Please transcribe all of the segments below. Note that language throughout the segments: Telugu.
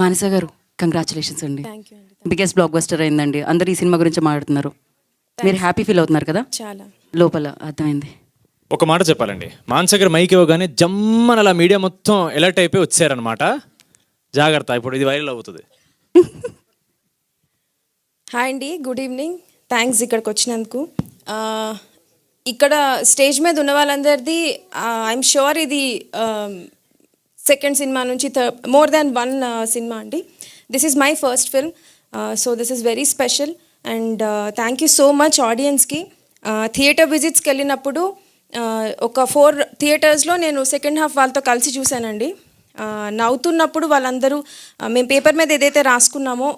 మానస గారు కంగ్రాచులేషన్స్ అండి. థ్యాంక్ యూ అండి. బిగ్గెస్ట్ బ్లాక్ బస్టర్ అయిందండి. అందరు ఈ సినిమా గురించి మాట్లాడుతున్నారు. మీరు హ్యాపీ ఫీల్ అవుతున్నారు కదా? చాలా లోపల అర్థమైంది. ఒక మాట చెప్పాలండి, మానస గారు మైక్ ఇవ్వగానే జమ్మన అలా మీడియా మొత్తం ఎలర్ట్ అయిపోయి వచ్చారనమాట. జాగ్రత్త, ఇప్పుడు ఇది వైరల్ అవుతుంది. హాయ్ అండి, గుడ్ ఈవినింగ్. థ్యాంక్స్ ఇక్కడికి వచ్చినందుకు. ఇక్కడ స్టేజ్ మీద ఉన్న వాళ్ళందరిది ఐఎమ్ షూర్ ఇది సెకండ్ సినిమా నుంచి మోర్ దాన్ వన్ సినిమా అండి. This is my first film, so this is very special. And thank you so much ఆడియన్స్కి. థియేటర్ విజిట్స్కి వెళ్ళినప్పుడు ఒక 4 థియేటర్స్లో నేను సెకండ్ హాఫ్ వాళ్ళతో కలిసి చూశానండి. నవ్వుతున్నప్పుడు వాళ్ళందరూ మేము పేపర్ మీద ఏదైతే రాసుకున్నామో,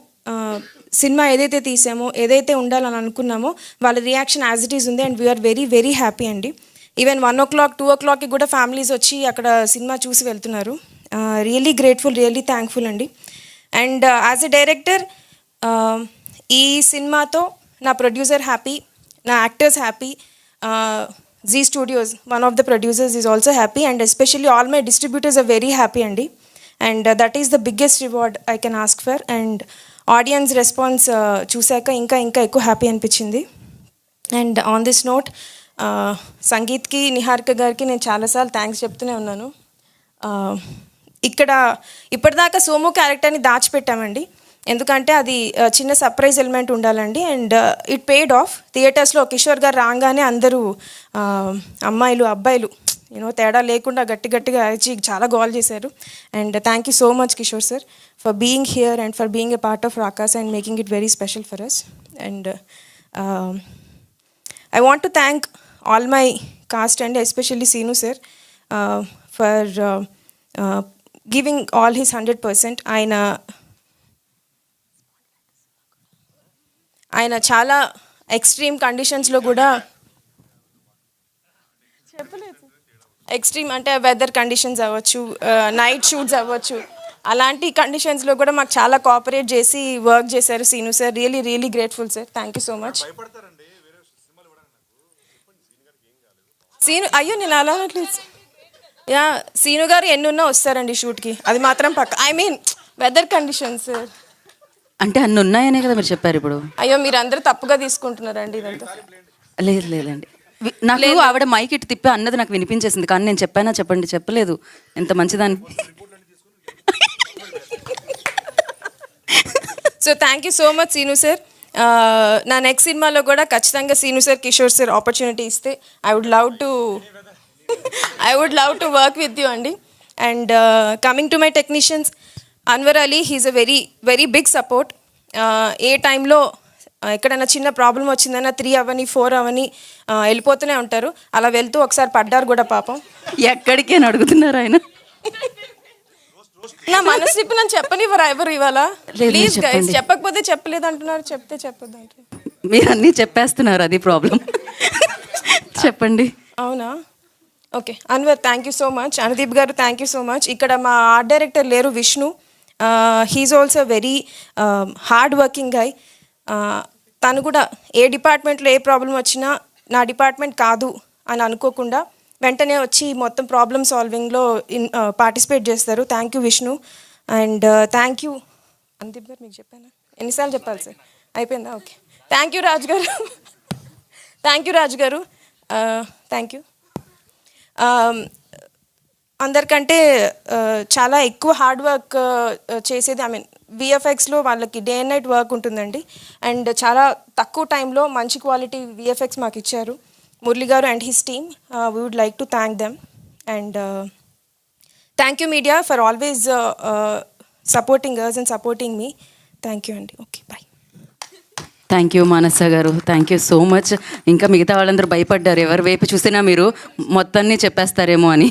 సినిమా ఏదైతే తీసామో, ఏదైతే ఉండాలని అనుకున్నామో వాళ్ళ రియాక్షన్ యాజ్ ఇట్ ఈస్ ఉంది. And we are very very happy అండి. ఈవెన్ 1 o'clock 2 o'clockకి కూడా ఫ్యామిలీస్ వచ్చి అక్కడ సినిమా చూసి వెళ్తున్నారు. రియల్లీ గ్రేట్ఫుల్, రియల్లీ థ్యాంక్ఫుల్ అండి. అండ్ యాజ్ ఎ డైరెక్టర్ ఈ సినిమాతో నా ప్రొడ్యూసర్ హ్యాపీ, నా actors happy, Zee studios one of the producers is also happy, and especially all my distributors are very happy అండి. And that is the biggest reward I can ask for. And audience response చూశాక ఇంకా ఇంకా ఎక్కువ హ్యాపీ అనిపించింది. అండ్ ఆన్ దిస్ నోట్ సంగీత్కి, నిహారిక గారికి నేను చాలాసార్లు థ్యాంక్స్ చెప్తూనే ఉన్నాను. ఇక్కడ ఇప్పటిదాకా సోము క్యారెక్టర్ని దాచిపెట్టామండి, ఎందుకంటే అది చిన్న సర్ప్రైజ్ ఎలిమెంట్ ఉండాలండి. And it paid of. థియేటర్స్లో కిషోర్ గారు రాగానే అందరూ అమ్మాయిలు అబ్బాయిలు తేడా లేకుండా గట్టి గట్టిగా అరిచి చాలా గోల్ చేశారు. And thank you so much Kishore sir for being here and for being a part of Rakaas and making it very special for us. And I want to thank all my cast and especially Seenu sir for giving all his 100%. ఆయన చాలా ఎక్స్ట్రీమ్ కండిషన్స్లో కూడా, ఎక్స్ట్రీమ్ అంటే వెదర్ కండిషన్స్ అవ్వచ్చు, నైట్ షూట్స్ అవ్వచ్చు, అలాంటి కండిషన్స్లో కూడా మాకు చాలా కోఆపరేట్ చేసి వర్క్ చేశారు Seenu sir. Really really grateful sir. Thank you so much. Seenu అయ్యో నేను అలా అనట్లేదు. యా, సీను గారు ఎన్నున్నా వస్తారండి షూట్కి, అది మాత్రం పక్క. I mean whether conditions sir. అంటే అన్ని ఉన్నాయనే కదా మీరు చెప్పారు ఇప్పుడు. అయ్యో మీరు అందరూ తప్పుగా తీసుకుంటున్నారండి ఇదంతా. లేదు లేదండి, నాకు ఆవిడ మైక్ ఇటు తిప్పి అన్నది నాకు వినిపించేసింది, కానీ నేను చెప్పానా చెప్పండి? చెప్పలేదు. ఎంత మంచిదాన్ని. So thank you so much Seenu sir. నా నెక్స్ట్ సినిమాలో కూడా ఖచ్చితంగా Seenu sir, Kishore sir opportunity ఇస్తే I would love to work with you అండి. And coming to my technicians, Anwar Ali, he is a very very big support. ఏ టైంలో ఎక్కడైనా చిన్న ప్రాబ్లం వచ్చిందన్నా 3 అవని 4 అవని వెళ్ళిపోతూనే ఉంటారు. అలా వెళ్తూ ఒకసారి పడ్డారు కూడా పాపం. ఎక్కడికి అని అడుగుతున్నారు ఆయన. నా మనసు ఇప్పుడు నన్ను చెప్పనివ్వరా ఎవరు ఇవాళ? ప్లీజ్ గైస్, చెప్పకపోతే చెప్పలేదు అంటున్నారు, చెప్తే చెప్పొద్దు అంటున్నారు. మీరు అన్నీ చెప్పేస్తున్నారు, అది ప్రాబ్లం. చెప్పండి. అవునా? Okay Anwar, thank you so much. Anudeep గారు థ్యాంక్ యూ సో మచ్. ఇక్కడ మా ఆర్ట్ డైరెక్టర్ లేరు, Vishnu. He is also very hard working guy. తను కూడా ఏ డిపార్ట్మెంట్లో ఏ ప్రాబ్లం వచ్చినా నా డిపార్ట్మెంట్ కాదు అని అనుకోకుండా వెంటనే వచ్చి మొత్తం ప్రాబ్లమ్ సాల్వింగ్లో పార్టిసిపేట్ చేస్తారు. Thank you Vishnu. And thank you Anudeep గారు. మీకు చెప్పానా? ఎన్నిసార్లు చెప్పాలి సార్? అయిపోయిందా? ఓకే. థ్యాంక్ యూ రాజు గారు. థ్యాంక్ యూ రాజు గారు. Thank you. అందరికంటే చాలా ఎక్కువ హార్డ్ వర్క్ చేసేది, ఐ మీన్ విఎఫ్ఎక్స్లో వాళ్ళకి డే అండ్ నైట్ వర్క్ ఉంటుందండి. అండ్ చాలా తక్కువ టైంలో మంచి క్వాలిటీ విఎఫ్ఎక్స్ మాకు ఇచ్చారు Murali garu and his team. We would like to thank them. And thank you media for always supporting us and supporting me. Thank you అండి. Okay, bye. Thank you Manasa garu, thank you so much. ఇంకా మిగతా వాళ్ళందరూ భయపడ్డారు, ఎవరి వైపు చూసినా మీరు మొత్తాన్ని చెప్పేస్తారేమో అని.